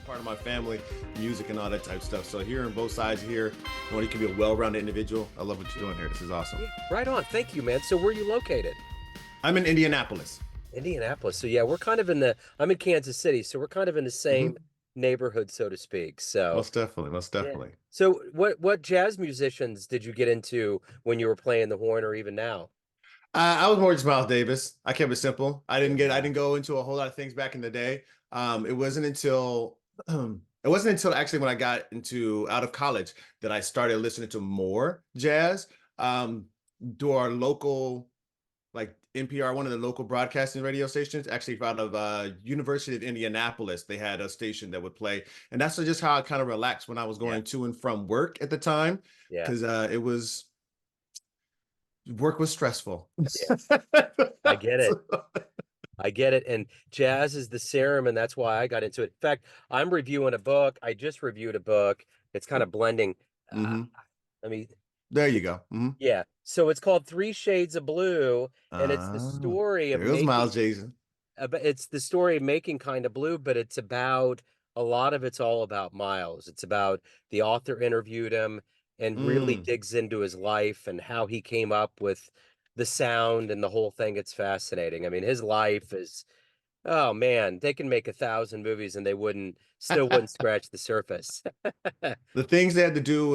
part of my family, music and all that type of stuff. So hearing both sides here, when you can be a well-rounded individual, I love what you're doing here. This is awesome. Yeah, right on. Thank you, man. So where are you located? I'm in Indianapolis. Indianapolis. So yeah, we're kind of in I'm in Kansas City, so we're kind of in the same Hmm. neighborhood, so to speak. So Most definitely, most yeah. definitely. So what jazz musicians did you get into when you were playing the horn or even now? I was more just Miles Davis. I kept it simple. I Yeah. didn't go into a whole lot of things back in the day. It wasn't until it wasn't until actually when I got into out of college that I started listening to more jazz. Um, do our local like NPR, one of the local broadcasting radio stations, actually out of University of Indianapolis, they had a station that would play, and that's just how I kind of relaxed when I was Yeah. going to and from work at the time, Yeah. because it was work was stressful. Yeah. I get it. I get it. And jazz is the serum, and that's why I got into it. In fact, I'm reviewing a book. I just reviewed a book. It's kind of blending. Uh, Hmm. I mean, There you go. Hmm. yeah. So it's called Three Shades of Blue, and it's the Uh, story of there goes making Miles Jason. it's the story of making kind of blue, but it's about a lot of it's all about Miles. It's about the author interviewed him and really Mm. digs into his life and how he came up with the sound and the whole thing. It's fascinating. I mean, his life is, oh man, they can make 1,000 movies and they wouldn't still wouldn't scratch the surface. The things they had to do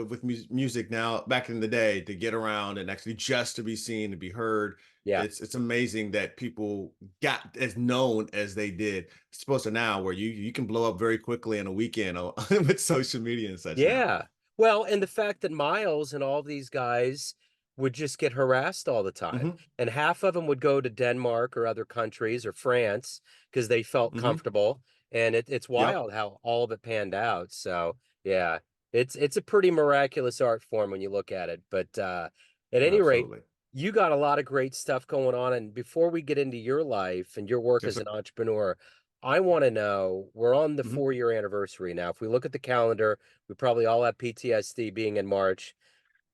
with music now back in the day to get around and actually just to be seen to be heard, Yeah. it's amazing that people got as known as they did. It's supposed to now where you can blow up very quickly in a weekend with social media and such now. Yeah. Well, and the fact that Miles and all these guys would just get harassed all the time. Hmm. And half of them would go to Denmark or other countries or France because they felt Hmm. comfortable. And it's Yep. wild how all of it panned out. So yeah, it's a pretty miraculous art form when you look at it. But at any rate, Absolutely. you got a lot of great stuff going on. And before we get into your life and your work Yes, as sir. an entrepreneur, I want to know, we're on the Hmm. 4 year anniversary now. If we look at the calendar, we probably all have PTSD being in March.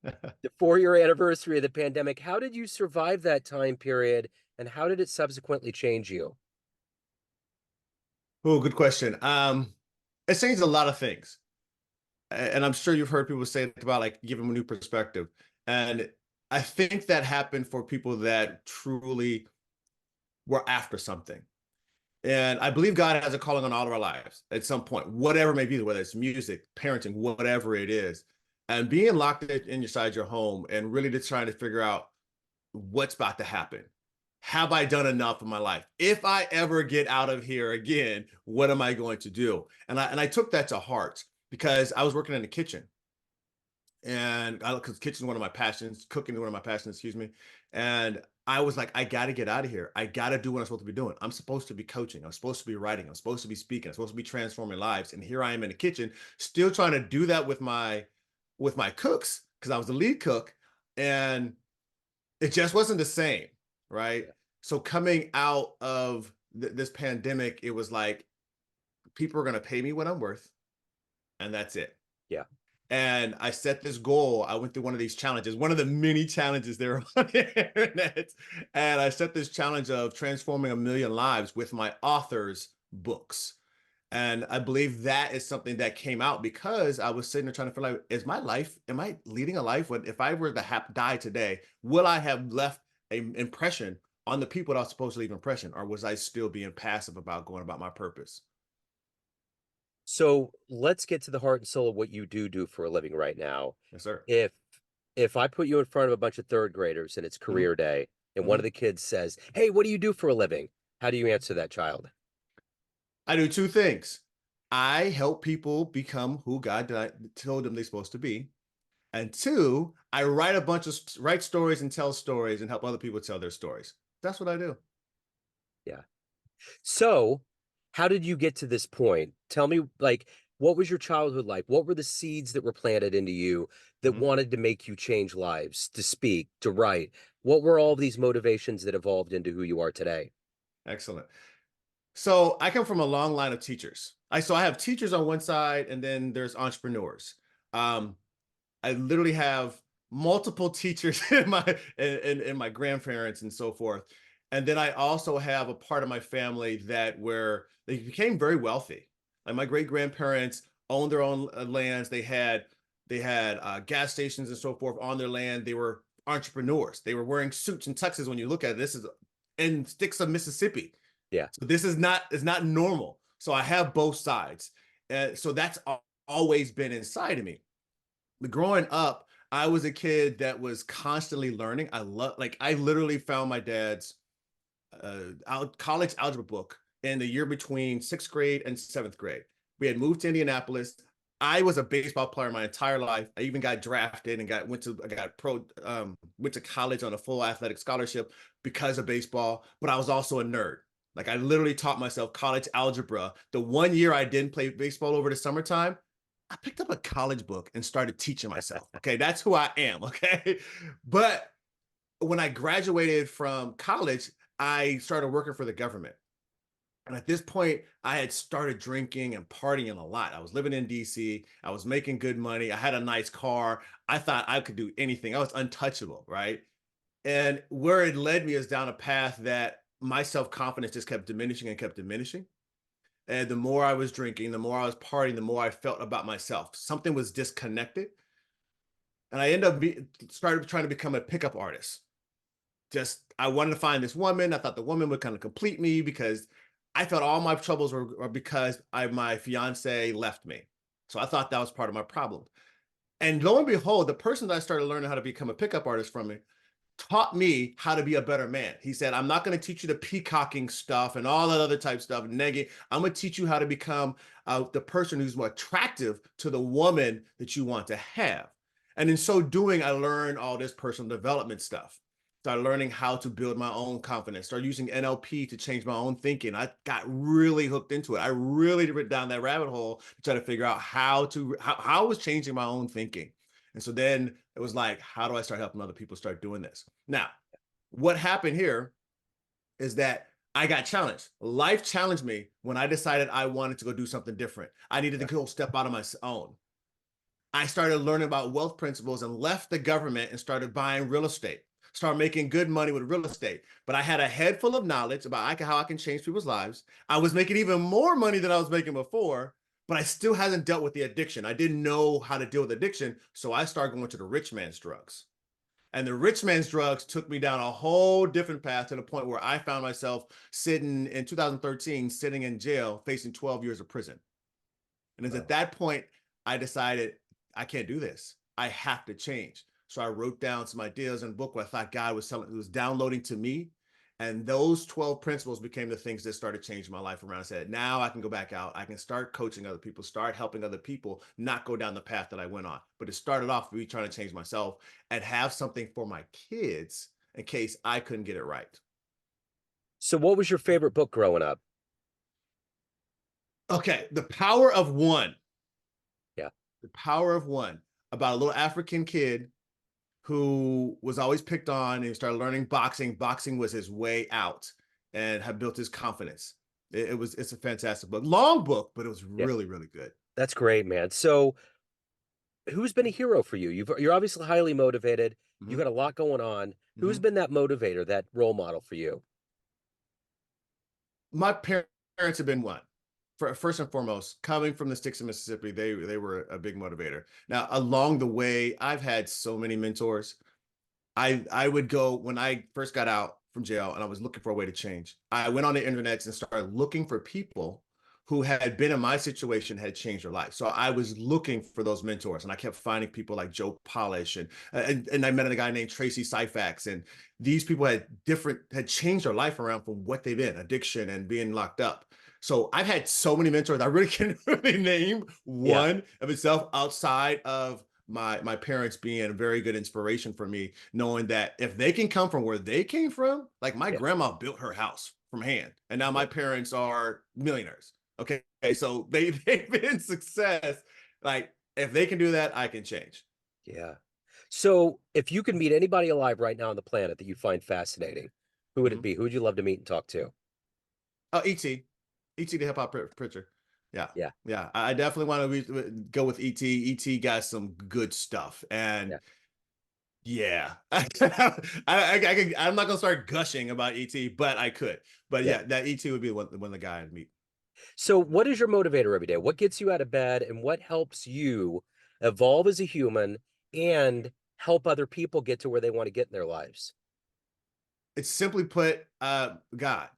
The 4 year anniversary of the pandemic. How did you survive that time period and how did it subsequently change you? Oh, good question. It changed a lot of things. And I'm sure you've heard people say it about like give them a new perspective. And I think that happened for people that truly were after something. And I believe God has a calling on all of our lives at some point, whatever it may be, whether it's music, parenting, whatever it is. And being locked in inside your home and really just trying to figure out what's about to happen. Have I done enough in my life? If I ever get out of here again, what am I going to do? And I took that to heart because I was working in the kitchen and I because kitchen is one of my passions, cooking is one of my passions, excuse me. And I was like, I got to get out of here. I got to do what I'm supposed to be doing. I'm supposed to be coaching. I'm supposed to be writing. I'm supposed to be speaking. I'm supposed to be transforming lives. And here I am in the kitchen, still trying to do that with my cooks because I was the lead cook, and it just wasn't the same, right? Yeah. So coming out of this pandemic, it was like people are going to pay me what I'm worth, and that's it. Yeah. And I set this goal. I went through one of these challenges, one of the many challenges there on the internet. And I set this challenge of transforming 1 million lives with my author's books. And I believe that is something that came out because I was sitting there trying to feel like, is my life, am I leading a life when if I were to die today, will I have left an impression on the people that I was supposed to leave an impression, or was I still being passive about going about my purpose? So let's get to the heart and soul of what you do for a living right now. Yes, sir. If if I put you in front of a bunch of third graders and it's Hmm. career day and one Hmm. of the kids says, "Hey, what do you do for a living?" How do you answer that child? I do two things. I help people become who told them they're supposed to be. And two, I write a bunch of write stories and tell stories and help other people tell their stories. That's what I do. Yeah. So, how did you get to this point? Tell me, like, what was your childhood like? What were the seeds that were planted into you that Mhm. wanted to make you change lives, to speak, to write? What were all these motivations that evolved into who you are today? Excellent. So I come from a long line of teachers. I have teachers on one side, and then there's entrepreneurs. Um, I literally have multiple teachers in my grandparents and so forth. And then I also have a part of my family that where they became very wealthy. Like my great grandparents owned their own lands. They had gas stations and so forth on their land. They were entrepreneurs. They were wearing suits and tuxes. When you look at it, this is in sticks of Mississippi. Yeah. So this is not normal. So I have both sides. So that's always been inside of me. But growing up, I was a kid that was constantly learning. I literally found my dad's college algebra book in the year between sixth grade and seventh grade. We had moved to Indianapolis. I was a baseball player my entire life. I even got drafted and went to college on a full athletic scholarship because of baseball. But I was also a nerd. Like I literally taught myself college algebra. The 1 year I didn't play baseball over the summertime, I picked up a college book and started teaching myself. Okay, that's who I am. Okay, but when I graduated from college, I started working for the government. And at this point, I had started drinking and partying a lot. I was living in DC. I was making good money. I had a nice car. I thought I could do anything. I was untouchable, right? And where it led me is down a path that my self confidence just kept diminishing and kept diminishing. And the more I was drinking, the more I was partying, the more I felt about myself. Something was disconnected. And I ended up started trying to become a pickup artist. Just I wanted to find this woman. I thought the woman would kind of complete me because I thought all my troubles were because my fiance left me. So I thought that was part of my problem. And lo and behold, the person that I started learning how to become a pickup artist from me taught me how to be a better man. He said, I'm not going to teach you the peacocking stuff and all that other type stuff, negative. I'm going to teach you how to become the person who's more attractive to the woman that you want to have. And in so doing, I learned all this personal development stuff. Started learning how to build my own confidence. Started using NLP to change my own thinking. I got really hooked into it. I really went down that rabbit hole to try to figure out how I was changing my own thinking. And so then it was like, how do I start helping other people start doing this? Now, what happened here is that I got challenged. Life challenged me when I decided I wanted to go do something different. I needed to Yeah. go step out of my own. I started learning about wealth principles and left the government and started buying real estate. Started making good money with real estate. But I had a head full of knowledge about how I can change people's lives. I was making even more money than I was making before, but I still hadn't dealt with the addiction. I didn't know how to deal with addiction. So I started going to the rich man's drugs. And the rich man's drugs took me down a whole different path to the point where I found myself sitting in 2013, sitting in jail, facing 12 years of prison. And it's at Wow. that point I decided I can't do this. I have to change. So I wrote down some ideas in a book where I thought God was downloading to me. And those 12 principles became the things that started changing my life around. I said, now I can go back out. I can start coaching other people, start helping other people, not go down the path that I went on. But it started off with me trying to change myself and have something for my kids in case I couldn't get it right. So what was your favorite book growing up? Okay, The Power of One. Yeah. The Power of One, about a little African kid who was always picked on and he started learning boxing. Boxing was his way out and had built his confidence. It's a fantastic book. Long book, but it was Yeah. really, really good. That's great, man. So who's been a hero for you? You're obviously highly motivated. You Mhm, got a lot going on. Who's mhm. been that motivator, that role model for you? My parents have been one. First and foremost, coming from the sticks of Mississippi, they were a big motivator. Now, along the way, I've had so many mentors. I would go when I first got out from jail and I was looking for a way to change. I went on the internet and started looking for people who had been in my situation, had changed their life. So I was looking for those mentors and I kept finding people like Joe Polish and I met a guy named Tracy Syfax. And these people had changed their life around from what they've been, addiction and being locked up. So I've had so many mentors. I really can't really name Yeah. one of itself outside of my parents being a very good inspiration for me, knowing that if they can come from where they came from, like my Yeah. grandma built her house from hand, and now Yeah. my parents are millionaires. Okay, so they've been success. Like if they can do that, I can change. Yeah. So if you could meet anybody alive right now on the planet that you find fascinating, who would it Mhm. be? Who would you love to meet and talk to? Oh, ET the hip hop preacher. Yeah, Yeah. yeah. I definitely want to go with ET. ET got some good stuff, and Yeah. yeah, I'm not gonna start gushing about ET, but I could. But Yeah. yeah, that ET would be one of the guy I'd meet. So what is your motivator every day? What gets you out of bed and what helps you evolve as a human and help other people get to where they want to get in their lives? It's simply put, God,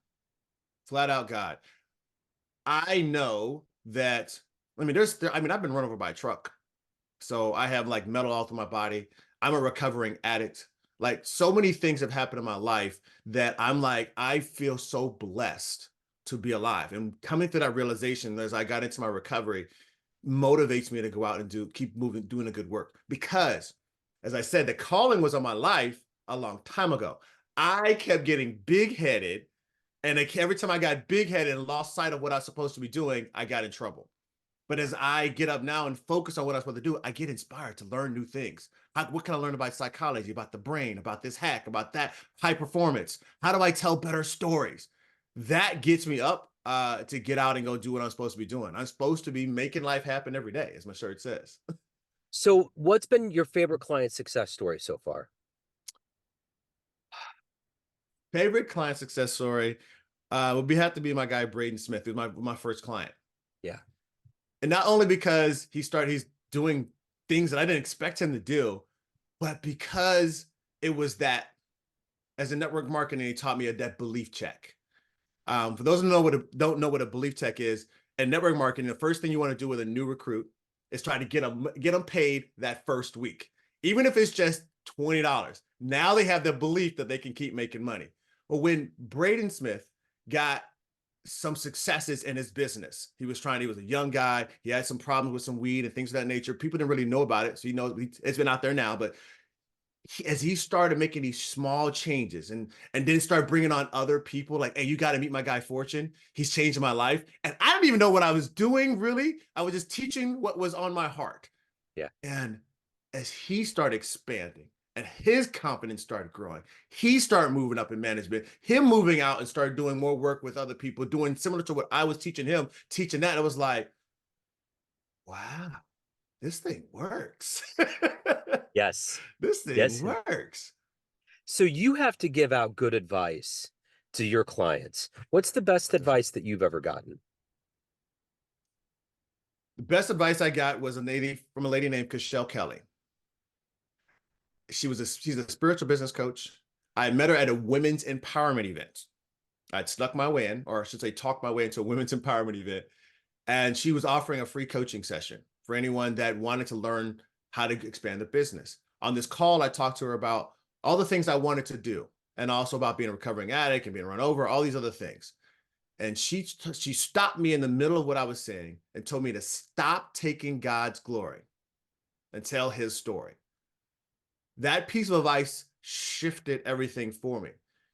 flat out God. I know that. I mean, I've been run over by a truck, so I have like metal all through my body. I'm a recovering addict. Like so many things have happened in my life that I'm like, I feel so blessed to be alive. And coming to that realization as I got into my recovery motivates me to go out and keep moving, doing the good work. Because, as I said, the calling was on my life a long time ago. I kept getting big headed, and every time I got big headed and lost sight of what I was supposed to be doing, I got in trouble. But as I get up now and focus on what I'm supposed to do, I get inspired to learn new things. What can I learn about psychology, about the brain, about this hack, about that high performance? How do I tell better stories? That gets me up to get out and go do what I'm supposed to be doing. I'm supposed to be making life happen every day, as my shirt says. So what's been your favorite client success story so far? Favorite client success story would have to be my guy Braden Smith, who's my first client. Yeah. And not only because he's doing things that I didn't expect him to do, but because it was that as a network marketing, he taught me that belief check. For those who don't know what a belief check is, in network marketing, the first thing you want to do with a new recruit is try to get them paid that first week, even if it's just $20. Now they have the belief that they can keep making money. But when Braden Smith got some successes in his business. He was a young guy. He had some problems with some weed and things of that nature. People didn't really know about it. So, it's been out there now, but as he started making these small changes and then start bringing on other people like, hey, you got to meet my guy Fortune, he's changing my life, and I didn't even know what I was doing. Really, I was just teaching what was on my heart. Yeah. And as he started expanding and his confidence started growing, he started moving up in management, him moving out and started doing more work with other people, doing similar to what I was teaching him, teaching that. It was like, wow, this thing works. Yes. This thing Yes. works. So you have to give out good advice to your clients. What's the best That's right. advice that you've ever gotten? The best advice I got was from a lady named Cashel Kelly. She's a spiritual business coach. I met her at a women's empowerment event. I'd snuck my way in, or I should say, talked my way into a women's empowerment event, and she was offering a free coaching session for anyone that wanted to learn how to expand the business. On this call, I talked to her about all the things I wanted to do, and also about being a recovering addict and being run over, all these other things. And she stopped me in the middle of what I was saying and told me to stop taking God's glory and tell His story. That piece of advice shifted everything for me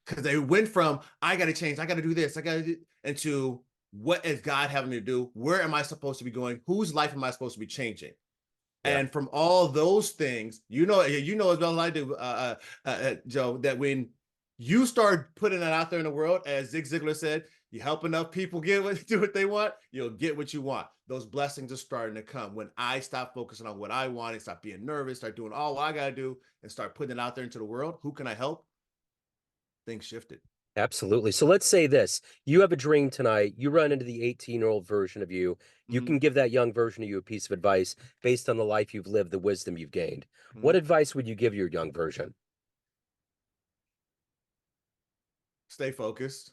because they went from I got to change, I got to do this, I got to do, into what is God having me to do? Where am I supposed to be going? Whose life am I supposed to be changing? Yeah. And from all those things, you know as well as I do, Joe, that when you start putting that out there in the world, as Zig Ziglar said, you help enough people do what they want, you'll get what you want. Those blessings are starting to come when I stop focusing on what I want and stop being nervous, start doing all what I gotta do, and start putting it out there into the world. Who can I help? Things shifted. Absolutely. So let's say this, you have a dream tonight, you run into the 18-year-old version of you. You Mm-hmm. can give that young version of you a piece of advice based on the life you've lived, the wisdom you've gained. Mm-hmm. What advice would you give your young version? Stay focused.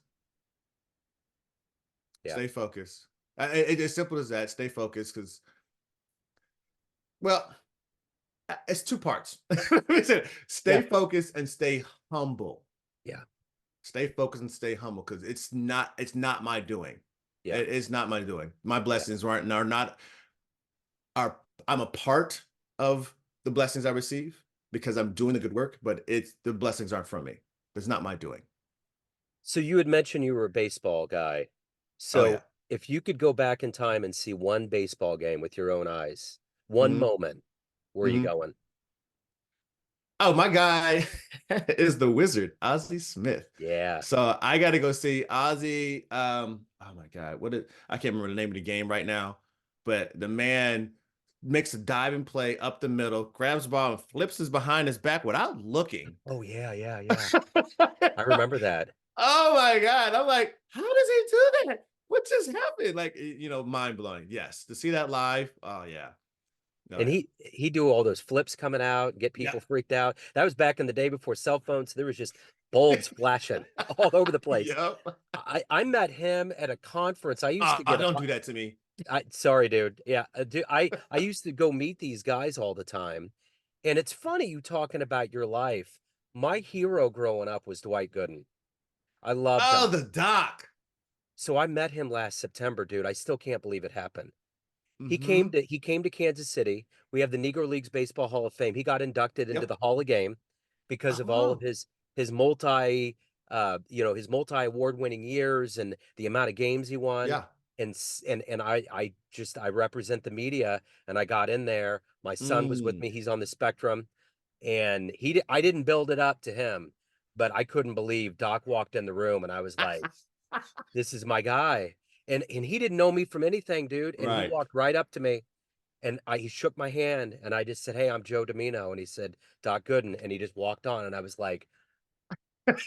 Yeah. Stay focused. It's as simple as that. Stay focused because, well, it's two parts. Stay Yeah. focused and stay humble. Yeah. Stay focused and stay humble because it's not my doing. Yeah. It's not my doing. My Yeah. blessings are not are I'm a part of the blessings I receive because I'm doing the good work, but it's the blessings aren't from me. It's not my doing. So you had mentioned you were a baseball guy. Oh yeah. So if you could go back in time and see one baseball game with your own eyes, one Hmm. moment, where are you Hmm. going? Oh, my guy is the wizard, Ozzie Smith. Yeah. So I got to go see Ozzie. Oh my God, I can't remember the name of the game right now, but the man makes a diving play up the middle, grabs the ball and flips his behind his back without looking. Oh, yeah, yeah, yeah. I remember that. Oh my God. I'm like, how does he do that? what just happened? Like, mind blowing. Yes, to see that live. Oh yeah, oh And yeah, he do all those flips coming out, get yeah, people freaked out. That was back in the day before cell phones. So there was just bulbs flashing all over the place. yep. I met him at a conference. I used to get Don't do that to me. sorry, dude. Yeah, I used to go meet these guys all the time, and it's funny you talking about your life. My hero growing up was Dwight Gooden. I love Oh, Doc. the doc. So I met him last September, dude. I still can't believe it happened. Mm-hmm. He came to Kansas City. We have the Negro Leagues Baseball Hall of Fame. He got inducted into Yep. the Hall of Game because Oh of all of wow. his multi his multi award winning years and the amount of games he won. Yeah. And I represent the media and I got in there. My son was with Mm. me. He's on the spectrum, and I didn't build it up to him, but I couldn't believe Doc walked in the room and I was like, this is my guy. And he didn't know me from anything, dude. And he Right. walked right up to me and he shook my hand and I just said, "Hey, I'm Joe Dimino." And he said, "Doc Gooden." And he just walked on. And I was like,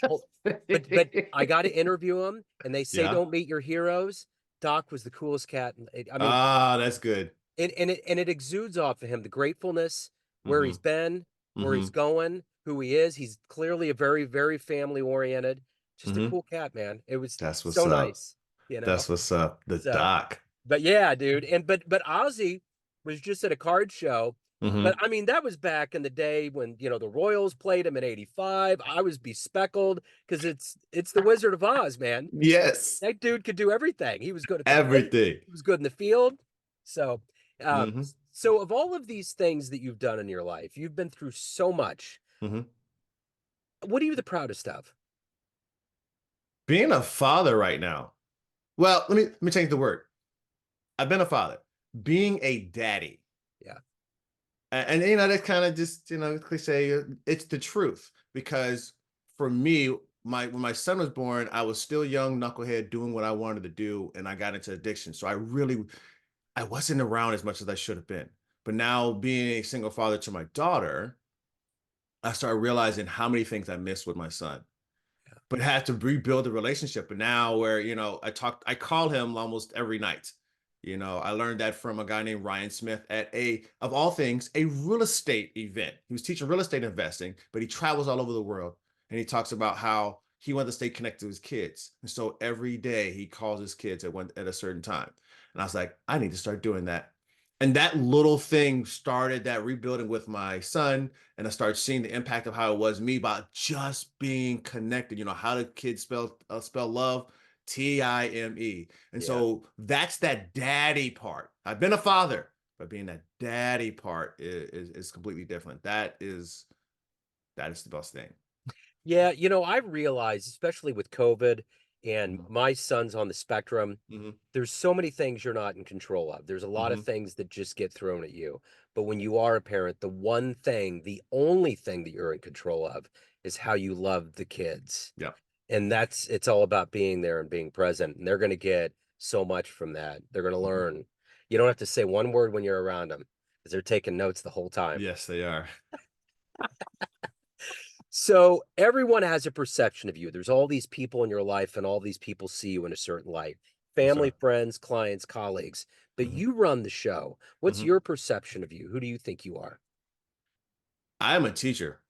oh, but I got to interview him. And they say Yeah. don't meet your heroes. Doc was the coolest cat. I mean, Ah, that's good. and it exudes off of him the gratefulness, where Mm-hmm. he's been, where Mm-hmm. he's going, who he is. He's clearly a very, very family oriented, just a Mm-hmm. cool cat, man. It was That's what's so up. nice, you know. That's what's up. The So doc. but yeah, dude. And but Ozzy was just at a card show. But Mm-hmm. I mean, that was back in the day when, the Royals played him in '85. I was bespeckled because it's the Wizard of Oz, man. Yes. That dude could do everything. He was good at the plate, Everything. he was good in the field. So uh Mm-hmm. so of all of these things that you've done in your life, you've been through so much. Mm-hmm. What are you the proudest of? Being a father right now. Well, let me change the word. I've been a father. Being a daddy. Yeah. And that's kind of just, cliche. It's the truth because for me, my when my son was born, I was still young, knucklehead, doing what I wanted to do, and I got into addiction. So I wasn't around as much as I should have been. But now being a single father to my daughter, I started realizing how many things I missed with my son, but had to rebuild the relationship. But now where, I call him almost every night. I learned that from a guy named Ryan Smith at of all things, a real estate event. He was teaching real estate investing, but he travels all over the world. And he talks about how he wanted to stay connected to his kids. And so every day he calls his kids at a certain time. And I was like, I need to start doing that. And that little thing started that rebuilding with my son, and I started seeing the impact of how it was me about just being connected. How do kids spell love? Time. And Yeah. so that's that daddy part. I've been a father, but being that daddy part is completely different. That is the best thing. Yeah, I realized, especially with COVID and Mhm. my son's on the spectrum, Mhm. there's so many things you're not in control of. There's a lot of Mhm. things that just get thrown at you. But when you are a parent, the one thing, the only thing that you're in control of is how you love the kids. Yeah. And it's all about being there and being present. And they're going to get so much from that. They're going to Mhm. learn. You don't have to say one word when you're around them because they're taking notes the whole time. Yes, they are. So everyone has a perception of you. There's all these people in your life, and all these people see you in a certain light. Yes, Family, sir. friends, clients, colleagues. But Mhm. you run the show. What's Mhm. your perception of you? Who do you think you are? I am a teacher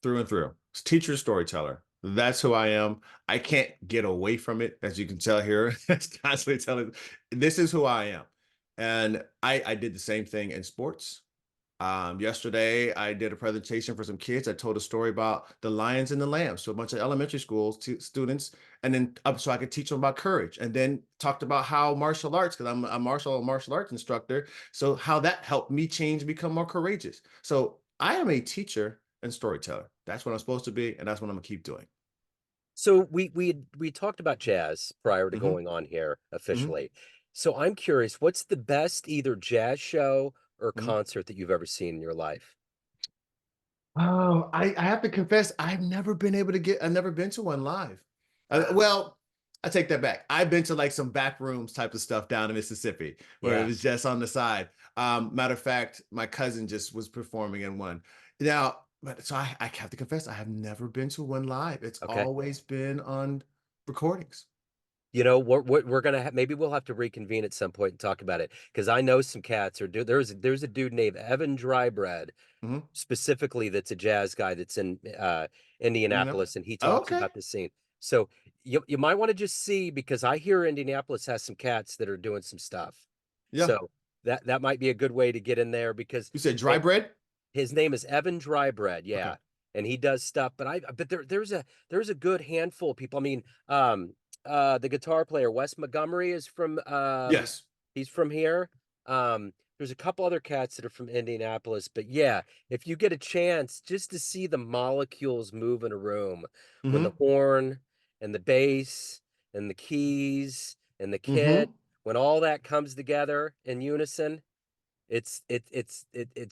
through and through. Teacher, storyteller. That's who I am. I can't get away from it, as you can tell here. It's constantly telling, this is who I am. And I did the same thing in sports. Yesterday, I did a presentation for some kids. I told a story about the lions and the lambs to a bunch of elementary school students, and then up so I could teach them about courage. And then talked about how martial arts, because I'm a martial arts instructor, so how that helped me change and become more courageous. So I am a teacher and storyteller. That's what I'm supposed to be, and that's what I'm gonna keep doing. So we talked about jazz prior to Hmm. going on here Hmm. officially. So I'm curious, what's the best either jazz show or Hmm. concert that you've ever seen in your life? Oh, I have to confess, I've never been to one live. Wow. Well, I take that back. I've been to like some back rooms type of stuff down in Mississippi where it Yeah. was just on the side. Matter of fact, my cousin just was performing in one. Now, but so I have to confess, I have never been to one live. It's Okay. always been on recordings. We're gonna maybe we'll have to reconvene at some point and talk about it because I know some cats or there's a dude named Evan Drybread Hmm. specifically that's a jazz guy that's in Indianapolis. Indianapolis, and he Oh, talks okay. about the scene. So you might want to just see because I hear Indianapolis has some cats that are doing some stuff. Yeah. So that might be a good way to get in there because You said dry man, bread? his name is Evan Drybread, Okay. yeah, and he does stuff. But there's a good handful of people. I mean, the guitar player Wes Montgomery is from Yes. he's from here. There's a couple other cats that are from Indianapolis, but yeah, if you get a chance just to see the molecules move in a room when the Hmm. horn and the bass and the keys and the kit, Hmm. when all that comes together in unison, it's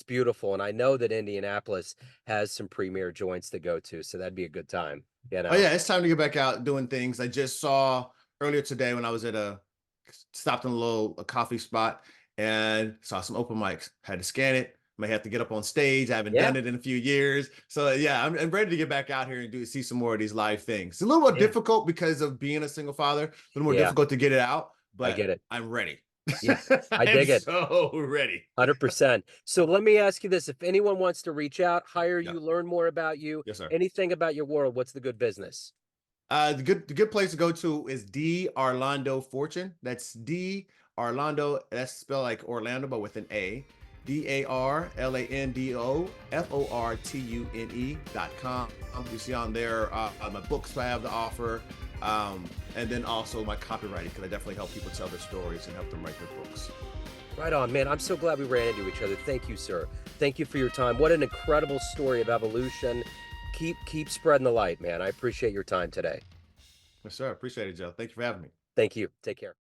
beautiful. And I know that Indianapolis has some premier joints to go to, so that'd be a good time, you Oh know. yeah, it's time to get back out doing things. I just saw earlier today when I was at stopped in a coffee spot and saw some open mics. Had to scan it. May have to get up on stage. I haven't Yeah, done it in a few years. So yeah, I'm ready to get back out here and see some more of these live things. It's a little more yeah, difficult because of being a single father, a little more yeah. difficult to get it out, I but get it. I'm ready. Yeah, I I'm dig it. so ready. 100%. So let me ask you this. If anyone wants to reach out, hire Yeah. you, learn more about you, Yes, sir. anything about your world, what's the good business? The good place to go to is D Arlando Fortune. That's D Arlando. That's spelled like Orlando, but with an A. DARLANDO FORTUNE.com. You see on there my books I have to offer, and then also my copywriting because I definitely help people tell their stories and help them write their books. Right on, man. I'm so glad we ran into each other. Thank you, sir. Thank you for your time. What an incredible story of evolution. Keep spreading the light, man. I appreciate your time today. Yes, sir. Appreciate it, Joe. Thank you for having me. Thank you. Take care.